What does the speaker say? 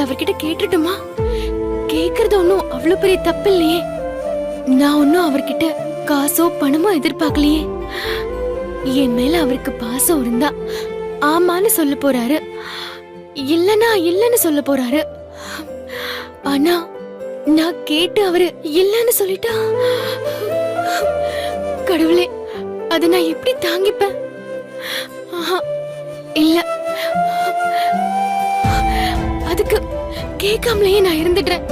அவர்கிட்ட கேட்டுட்டுமா? கேக்குறது ஒன்னும் அவ்வளவு பெரிய தப்பு இல்லையே. நான் ஒன்னும் அவர்கிட்ட காசோ பணமோ எதிர்பார்க்கலையே. என் மேல அவருக்கு பாசம் இருந்தா ஆமான்னு சொல்ல போறாரு, இல்லனா இல்லன்னு சொல்ல போறாரு. ஆனா நான் கேட்டு அவரு இல்லன்னு சொல்லிட்டா, கடவுளே, அத நான் எப்படி தாங்கிப்பேன்? இல்ல, அதுக்கு கேட்காமலேயே நான் இருந்துடுறேன்.